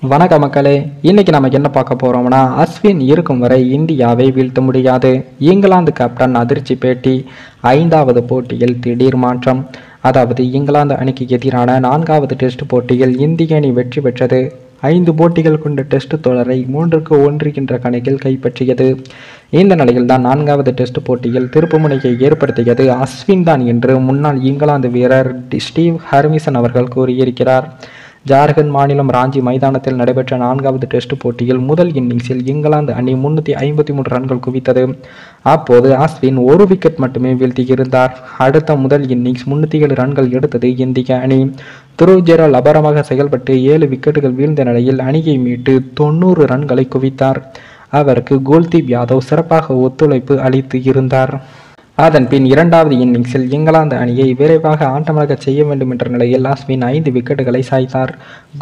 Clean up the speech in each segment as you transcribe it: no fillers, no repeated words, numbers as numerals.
வணக்க மக்களே, இன்னைக்கு நம்ம என்ன பார்க்க போறோம்னா, அஸ்வின் இருக்கும் வரை இந்தியாவை வீழ்த்த முடியாது. இங்கிலாந்து கேப்டன் அதிர்ச்சி பேட்டி. 5வது போட்டியில் திடீர் மாற்றம். அதாவது இங்கிலாந்து அணிக்கு எதிரான 4வது டெஸ்ட் போட்டியில் இந்திய அணி வெற்றி பெற்றது. 5 போட்டிகள் கொண்ட டெஸ்ட் தொடரை 3-1 என்ற கணக்கில் கைப்பற்றியது. இந்த நிலையில் தான் 4வது டெஸ்ட் போட்டியில் திருப்புமுனையை ஏற்படுத்தியது அஸ்வின் தான் என்று முன்னாள் இங்கிலாந்து வீரர் ஸ்டீவ் ஹார்மிசன் அவர்கள் கூறியிருக்கிறார். ஜார்க்கண்ட் மாநிலம் ராஞ்சி மைதானத்தில் நடைபெற்ற 4வது டெஸ்ட் போட்டியில் முதல் இன்னிங்ஸில் இங்கிலாந்து அணி 353 ரன்கள் குவித்தது. அப்போது அஸ்வின் 1 விக்கெட் மட்டுமே வீழ்த்தியிருந்தார். அடுத்த முதல் இன்னிங்ஸ் 307 ரன்கள் எடுத்தது இந்திய அணி. துருவ் ஜுரல் அபாரமாக செயல்பட்டு 7 விக்கெட்டுகள் வீழ்ந்த நிலையில் அணியை மீட்டு 90 ரன்களை குவித்தார். அவருக்கு குல்தீப் யாதவ் சிறப்பாக ஒத்துழைப்பு அளித்து இருந்தார். அதன் பின் 2வது இன்னிங்ஸில் இங்கிலாந்து அணியை விரைவாக ஆட்டமாக செய்ய வேண்டும் என்ற நிலையில் அஸ்வின் 5 விக்கெட்டுகளை சாய்த்தார்.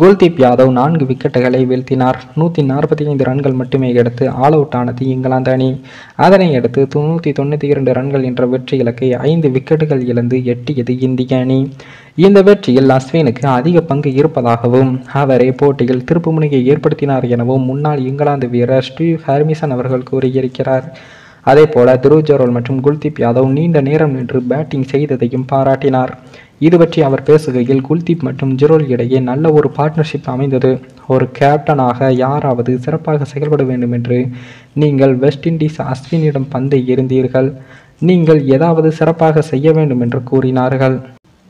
குல்தீப் யாதவ் 4 விக்கெட்டுகளை வீழ்த்தினார். 145 ரன்கள் மட்டுமே எடுத்து ஆல் அவுட் ஆனது இங்கிலாந்து அணி. அதனை அடுத்து 192 ரன்கள் என்ற வெற்றி இலக்கை 5 விக்கெட்டுகள் இழந்து எட்டியது இந்திய அணி. இந்த வெற்றியில் அஸ்வினுக்கு அதிக பங்கு இருப்பதாகவும் அவரே போட்டியில் திருப்புமுனையை ஏற்படுத்தினார் எனவும் முன்னாள் இங்கிலாந்து வீரர் ஸ்டீவ் ஹார்மிசன் அவர்கள் கூறியிருக்கிறார். அதே போல துருவ் ஜுரல் மற்றும் குல்தீப் யாதவ் நீண்ட நேரம் நின்று பேட்டிங் செய்ததையும் பாராட்டினார். இது பற்றி அவர் பேசுகையில், குல்தீப் மற்றும் ஜுரல் இடையே நல்ல ஒரு பார்ட்னர்ஷிப் அமைந்தது. ஒரு கேப்டனாக யாராவது சிறப்பாக செயல்பட வேண்டும் என்று நீங்கள் வெஸ்ட் இண்டீஸ் அஸ்வினிடம் பந்தை எறிந்தீர்கள். நீங்கள் ஏதாவது சிறப்பாக செய்ய வேண்டும் என்று கூறினார்கள்.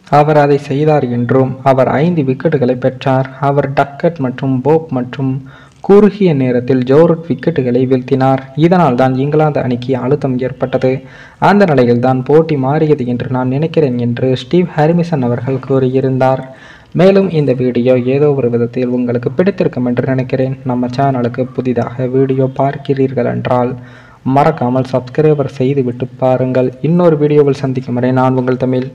அவர் அதை செய்தார் என்றும் அவர் 5 விக்கெட்டுகளை பெற்றார். அவர் டக்கட் மற்றும் போப் மற்றும் குறுகிய நேரத்தில் ஜோரூட் விக்கெட்டுகளை வீழ்த்தினார். இதனால் தான் இங்கிலாந்து அணிக்கு அழுத்தம் ஏற்பட்டது. அந்த நிலையில் தான் போட்டி மாறியது என்று நான் நினைக்கிறேன் என்று ஸ்டீவ் ஹார்மிசன் அவர்கள் கூறியிருந்தார். மேலும் இந்த வீடியோ ஏதோ ஒரு விதத்தில் உங்களுக்கு பிடித்திருக்கும் என்று நினைக்கிறேன். நம்ம சேனலுக்கு புதிதாக வீடியோ பார்க்கிறீர்கள் என்றால் மறக்காமல் சப்ஸ்கிரைபர் செய்துவிட்டு பாருங்கள். இன்னொரு வீடியோவில் சந்திக்கும் வரை நான் உங்கள் தமிழ்.